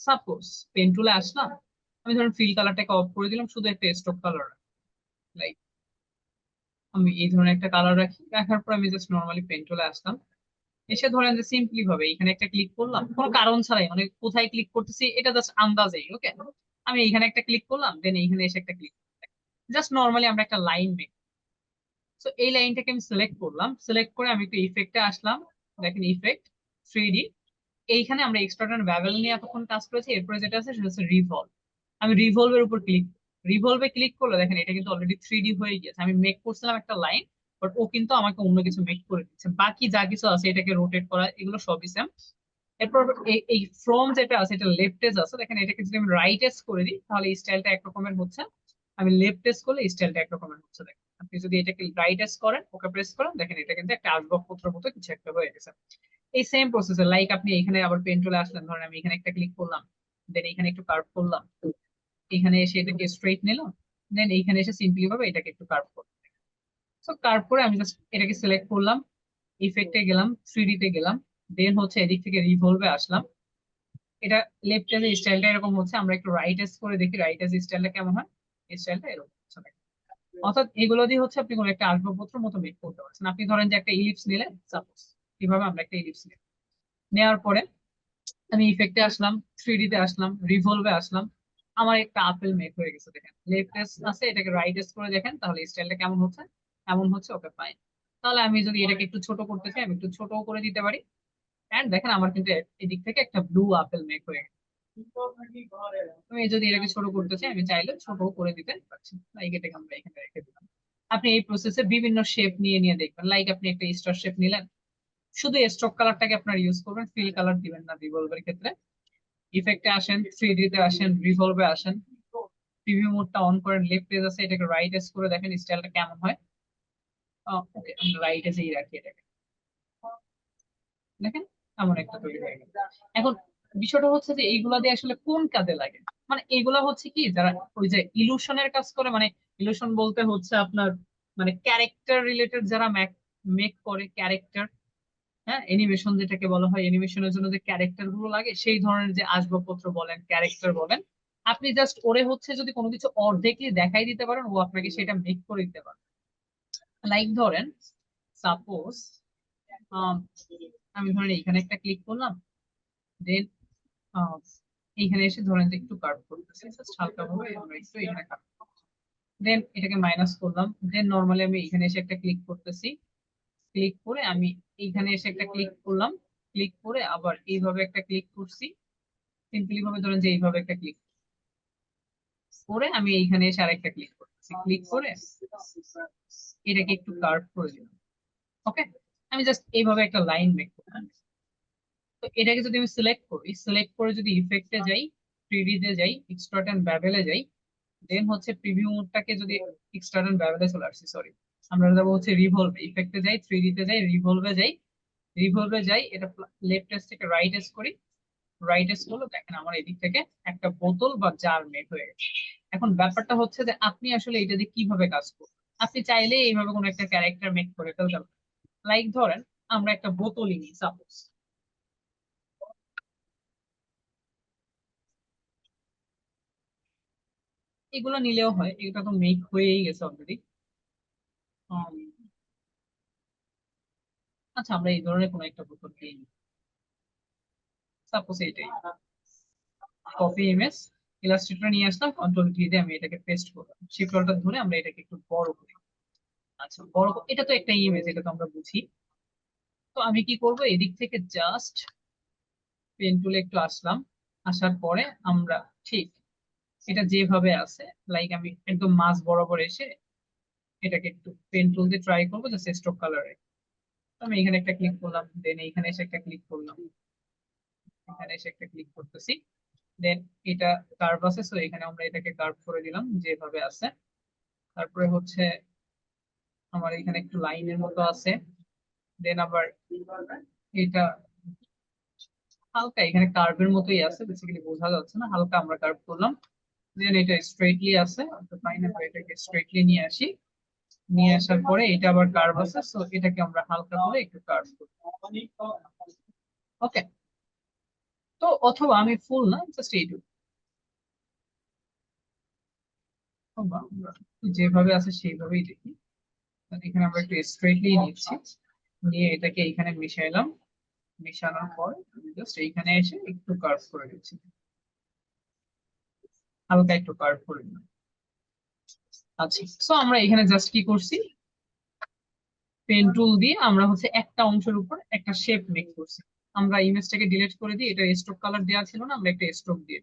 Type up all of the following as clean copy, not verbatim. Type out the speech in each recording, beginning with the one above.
Suppose pen টুলে আসলাম, আমি ধরুন ফিল কালারটাকে অফ করে দিলাম, শুধু একটা স্ট্রোক কালার, লাইক আমি এই ধরনের একটা কালার রাখি, রাখার পর আমি জাস্ট নর্মালি পেন টুলে আসলাম, এসে ধরেন যে সিম্পলি ভাবে এখানে একটা ক্লিক করলাম, কোনো কারণ ছাড়াই, মানে কোথায় ক্লিক করতেছি এটা জাস্ট আন্দাজেই, ওকে। আমি এখানে একটা ক্লিক করলাম, দেন এইখানে এসে একটা ক্লিক, জাস্ট নর্মালি আমরা একটা লাইন মেক। তো এই লাইনটাকে আমি সিলেক্ট করলাম, সিলেক্ট করে আমি একটু ইফেক্টে আসলাম, দেখেন ইফেক্ট 3D। এইখানে আমরা এক্সট্রাক্ট ভ্যাবেল নিয়ে এতক্ষণ কাজ করেছি, এরপরে যেটা আছে সেটা হচ্ছে রিভলভ। আমি রিভলভের উপর ক্লিক, রিভলভে ক্লিক করলে দেখেন এটা কিন্তু অলরেডি 3D হয়ে গেছে। আমি মেক করছিলাম একটা লাইন, বাট ও কিন্তু আমাকে অন্য কিছু মেক করে দিচ্ছে, বাকি যা কিছু আছে এটাকে রোটেট করা এগুলো সবই সেম। এরপর এই ফ্রম যেটা আছে এটা লেফট এজ আছে, দেখেন এটাকে যদি আমি রাইট এজ করে দিই তাহলে এই স্টাইলটা একরকমের হচ্ছে, আমি লেফট এজ করলে এই স্টাইলটা একরকমের হচ্ছে। দেখেন আপনি যদি এটাকে রাইট এজ করেন, ওকে প্রেস করেন, দেখেন এটা কিন্তু একটা আসবাবপত্রের মতো কিছু একটা হয়ে গেছে। এই সেম প্রসেসে লাইক আপনি এখানে আবার পেন টুলে আসলেন, ধরেন আমি এখানে একটা ক্লিক করলাম, দেন এখানে একটু কার্ভ করলাম, এখানে এসে এটাকে স্ট্রেট নিলাম, দেন এইখানে এসে সিম্পলি ভাবে এটাকে একটু কার্ভ করলাম। তো কার্ভ করে আমি জাস্ট এটাকে সিলেক্ট করলাম, ইফেক্টে গেলাম, 3D তে গেলাম, দেন হচ্ছে এদিক থেকে রিভলভে আসলাম। এটা লেফট এজ স্টাইলটা এরকম হচ্ছে, আমরা একটু রাইট এজ করে দেখি রাইট এজ স্টাইলটা কেমন হয়। এই স্টাইলটা এরকম হচ্ছে দেখেন। অর্থাৎ এগুলো দিয়ে হচ্ছে আপনি কোনো একটা আসবাবপত্র মতো মেক করতে পারছেন। আপনি ধরেন যে একটা ইলিপস নিলেন সাপোজ, কিভাবে আমরা একটা ইলিপস নিলাম, নেওয়ার পরে আমি ইফেক্টে আসলাম, 3D তে আসলাম, রিভলভে আসলাম, আমার একটা আপেল মেক হয়ে গেছে। দেখেন লেফট এজ আছে, এটাকে রাইট এজ করে দেখেন তাহলে স্টাইলটা কেমন হচ্ছে, এমন হচ্ছে, ওকে ফাইন। তাহলে আমি যদি এটাকে একটু ছোট করতে চাই আমি একটু ছোট করে দিতে পারি, এন্ড দেখেন আমার কিন্তু এদিক থেকে একটা ব্লু আপেল মেক হয়ে গেছে। আমি যদি এটাকে ছোট করতে চাই আমি চাইলে ছোট করে দিতে পারছি, লাইক এটাকে আমরা এখানে রেখে দিলাম। আপনি এই প্রসেসে বিভিন্ন শেপ নিয়ে নিয়ে দেখবেন, লাইক আপনি একটা স্টার শেপ নিলেন, শুধু স্ট্রোক কালারটাকে আপনার ইউজ করবেন, ফিল কালার দিবেন না রিভলভের ক্ষেত্রে। ইফেক্টে আসেন, 3D তে আসেন, রিভলভে আসেন, প্রিভিউ মোডটা অন করেন, লেফট এজ আছে এটাকে রাইট এজ করে দেখেন স্টাইলটা কেমন হয়। ওকে আমরা রাইট এজেই রাখি এটাকে, দেখেন এমন একটা তৈরি হয়ে গেল। এখন বিষয়টা হচ্ছে যে এইগুলা দিয়ে আসলে কোন কাজে লাগে, মানে এগুলা হচ্ছে কি যারা ওই যে ইলুশনের কাজ করে, মানে ইলুশন বলতে হচ্ছে আপনার মানে ক্যারেক্টার রিলেটেড, যারা মেক করে ক্যারেক্টার, হ্যাঁ অ্যানিমেশন যেটাকে বলা হয়, অ্যানিমেশনের জন্য যে ক্যারেক্টার গুলো লাগে সেই ধরনের যে আসবাবপত্র বলেন ক্যারেক্টার বলেন, আপনি জাস্ট ওরে হচ্ছে যদি কোনো কিছু অর্ধেকই দেখাই দিতে পারেন ও আপনাকে সেটা মেক করে দিতে পারে। লাইক ধরেন সাপোজ আমি ধরেন এখানে একটা ক্লিক করলাম, দেন এইখানে এসে ধরেন যে একটু কার্ভ করতেছি, জাস্ট হালকা ভাবে আমরা একটু এখানে কার্ভ, দেন এটাকে মাইনাস করলাম, দেন নর্মালি আমি এখানে এসে একটা ক্লিক করতেছি, ক্লিক করে আমি এইখানে এসে একটা ক্লিক করলাম, ক্লিক করে আবার এইভাবে একটা ক্লিক করছি, সিম্পলি ভাবে ধরেন যে এইভাবে একটা ক্লিক করে আমি এইখানে এসে আরেকটা ক্লিক করতেছি, ক্লিক করে এটাকে একটু কার্ভ করে দিলাম, ওকে। আমি জাস্ট এইভাবে একটা লাইন মেক করলাম। তো এটাকে যদি আমি সিলেক্ট করি, সিলেক্ট করে যদি ইফেক্টে যাই, 3D তে যাই, এক্সট্রাক্ট এন্ড বেভেলে যাই, দেন হচ্ছে প্রিভিউ মোডটাকে যদি এক্সট্রাক্ট এন্ড বেভেলে চলে আসছি, সরি আমরা যাবো হচ্ছে রিভলভে, ইফেক্টে যাই, 3D তে যাই, রিভলভে যাই, রিভলভে যাই, এটা লেফট এজ থেকে রাইট এজ করি, রাইট এজ করলো, দেখেন আমার এদিক থেকে একটা বোতল বা জার মেক হয়ে গেছে। এখন ব্যাপারটা হচ্ছে যে আপনি আসলে এটা দিয়ে কিভাবে কাজ করবেন, আপনি চাইলে এইভাবে কোনো একটা ক্যারেক্টার মেক করে ফেলতে পারেন। লাইক ধরেন আমরা একটা বোতলই নিই সাপোজ, এগুলো নিলেও হয়, এটা তো মেক হয়েই গেছে অলরেডি। আচ্ছা আমরা এই ধরনের কোনো একটা বোতল নিই, সাপোজ এইটাই, কপি ইমেজ, ইলাস্ট্রেটর নিয়ে আসলাম, কন্ট্রোল ভি দিয়ে আমি এটাকে পেস্ট করলাম, শিফটটা ধরে আমরা এটাকে একটু বড় করি। আচ্ছা বড় এটা তো একটা ইমেজ, এটা তো আমরা বুঝি। তো আমি কি করব, এদিক থেকে জাস্ট পেন টুলে একটু আসলাম, আসার পরে আমরা ঠিক এটা যেভাবে আছে, লাইক আমি একদম মাঝ বরাবর এসে এটাকে একটু পেন টুল দিয়ে ট্রাই করবো জাস্ট স্ট্রোক কালারে। আমি এখানে একটা ক্লিক করলাম, দেন এইখানে এসে একটা ক্লিক করলাম, এখানে এসে একটা ক্লিক করতেছি, দেন এটা কার্ভ আছে, সো এখানে আমরা এটাকে কার্ভ করে দিলাম যেভাবে আছে। তারপরে হচ্ছে আমার এখানে একটু লাইনের মতো আছে, দেন আবার এটা হালকা এখানে কার্ভের মতোই আছে, বেসিক্যালি বোঝা যাচ্ছে না, হালকা আমরা কার্ভ করলাম, দেন এটা স্ট্রেটলি আছে, তো ফাইন আমরা এটাকে স্ট্রেটলি নিয়ে আসি, নিয়ে আসার পরে এটা আবার কার্ভ আছে, সো এটাকে আমরা হালকা করে একটু কার্ভ করব, ওকে। তো অথবা আমি ফুল না, জাস্ট এইটুকু, অথবা আমরা যেভাবে আছে সেইভাবেই দেখি। তাহলে এখানে আমরা একটু স্ট্রেটলি নিচ্ছি, নিয়ে এটাকে এইখানে মিশাইলাম, মিশানোর পর আমি জাস্ট এইখানে এসে একটু কার্ভ করে দিচ্ছি, হালকা একটু কার্ভ করে দিলাম। আচ্ছা, সো আমরা এখানে জাস্ট কি করছি, পেন টুল দিয়ে আমরা হচ্ছে একটা অংশের উপর একটা শেপ মেক করছি। আমরা ইমেজটাকে ডিলিট করে দিই, এটা স্ট্রোক কালার দেওয়া ছিল না, আমরা একটা স্ট্রোক দিয়ে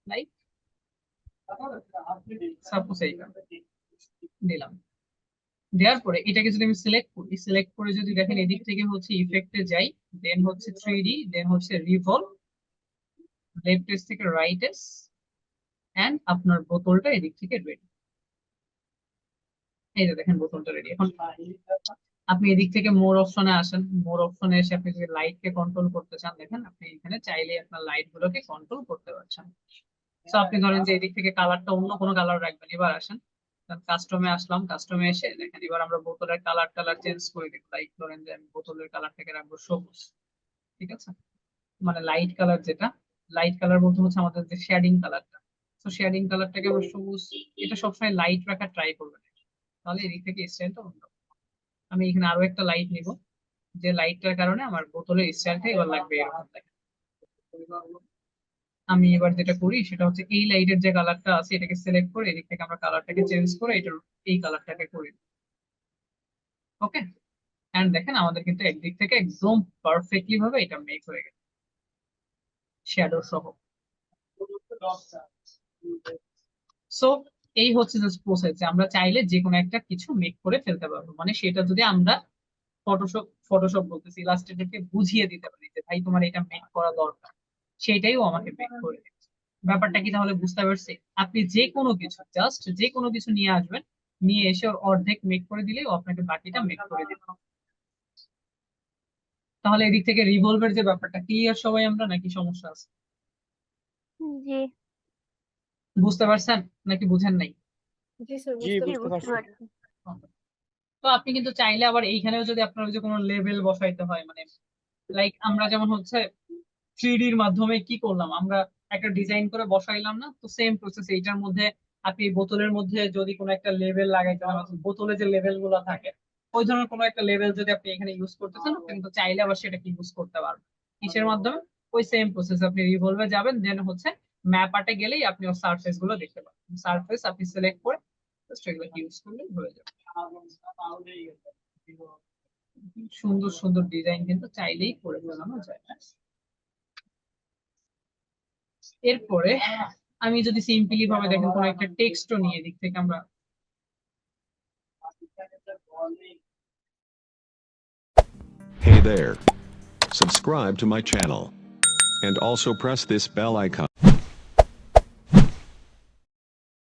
লাইক সাপোজ এইখানে দিলাম। দেওয়ার পরে এটাকে যদি আমি সিলেক্ট করি, সিলেক্ট করে যদি দেখেন এদিক থেকে হচ্ছে ইফেক্টে যাই, দেন হচ্ছে 3D, দেন হচ্ছে রিভলভ, লেফট এস থেকে রাইট এস, এন্ড আপনার বোতলটা এদিক থেকে রেডি। এই যে দেখেন বোতলটা রেডি। এখন আপনি এদিক থেকে মোর অপশনে আসেন, মোর অপশনে এসে আপনি যদি লাইট কে কন্ট্রোল করতে চান, দেখেন আপনি এখানে চাইলে আপনার লাইট গুলোকে কন্ট্রোল করতে পারছেন। তো আপনি ধরেন যে এদিক থেকে কালারটা অন্য কোনো কালার রাখবেন, এবার আসেন কাস্টমে আসলাম, কাস্টমে এসে দেখেন এবার আমরা বোতলের কালার চেঞ্জ করে দিব, লাইক ধরেন যে আমি বোতলের কালারটাকে রাখবো সবুজ, ঠিক আছে, মানে লাইট কালার যেটা, লাইট কালার বলতে হচ্ছে আমাদের যে শেডিং কালারটা, তো শেডিং কালারটাকে আমরা সবুজ, এটা সবসময় লাইট রাখার ট্রাই করবেন, তাহলে এদিক থেকে স্টাইলটা অন্য। আমি এখানে আরো একটা লাইট নিব, যে লাইটটার কারণে আমার বোতলের স্টাইলটা এবার লাগবে এরকম দেখেন। আমি এবার যেটা করি সেটা হচ্ছে এই লাইটের যে কালারটা আছে এটাকে সিলেক্ট করে এদিক থেকে আমরা কালারটাকে চেঞ্জ করে এটার এই কালারটাকে করি। ওকে, এন্ড দেখেন আমাদের কিন্তু একদিক থেকে একদম পারফেক্টলি ভাবে এটা মেক হয়ে গেছে শ্যাডো সহ। সো এই হচ্ছে জাস্ট প্রসেস, যে আমরা চাইলে যে কোনো একটা কিছু মেক করে ফেলতে পারবো, মানে সেটা যদি আমরা ফটোশপ বলতেছি, ইলাস্ট্রেটরকে বুঝিয়ে দিতে পারি যে ভাই তোমার এটা মেক করা দরকার, সেটাইও আমাকে মেক করে দিচ্ছে। ব্যাপারটা কি তাহলে বুঝতে পারছি? আপনি যে কোনো কিছু, জাস্ট যে কোনো কিছু নিয়ে আসবেন, নিয়ে এসে ওর অর্ধেক মেক করে দিলেই ও আপনাকে বাকিটা মেক করে দিবে। তাহলে এদিক থেকে রিভলভের যে ব্যাপারটা ক্লিয়ার সবাই আমরা, নাকি সমস্যা আছে? জি। বুঝতে পারছেন নাকি বুঝেন নাই? জি স্যার, জি, বুঝতে জি, বুঝতে বুঝতে পারছি। পারছি। তো আপনি কিন্তু চাইলে আবার এইখানেও যদি আপনার ওই যে কোনো লেভেল বসাইতে হয়, মানে লাইক আমরা যেমন হচ্ছে 3D-র মাধ্যমে কি করলাম, আমরা একটা ডিজাইন করে বসাইলাম না, তো সেম প্রসেস এইটার মধ্যে আপনি এই বোতলের মধ্যে যদি কোনো একটা লেভেল লাগাইতে চান, অথবা বোতলে যে লেভেল গুলো থাকে ওই ধরনের কোনো একটা লেভেল যদি আপনি এখানে ইউজ করতে চান, আপনি কিন্তু চাইলে আবার সেটাকে ইউজ করতে পারবেন। কিসের মাধ্যমে? ওই সেম প্রসেস, আপনি রিভলভে যাবেন, দেন হচ্ছে ম্যাপ আর্টে গেলেই আপনি ওর সারফেস গুলো দেখতে পাবেন, সারফেস আপনি সিলেক্ট করে জাস্ট এগুলো ইউজ করলে হয়ে যাবে। সুন্দর সুন্দর ডিজাইন কিন্তু চাইলেই করে ফেলানো যায়। এরপরে আমি যদি সিম্পলি ভাবে দেখেন কোনো একটা টেক্সটও নিয়ে দিক থেকে আমরা Hey there. Subscribe to my channel. And also press this bell icon.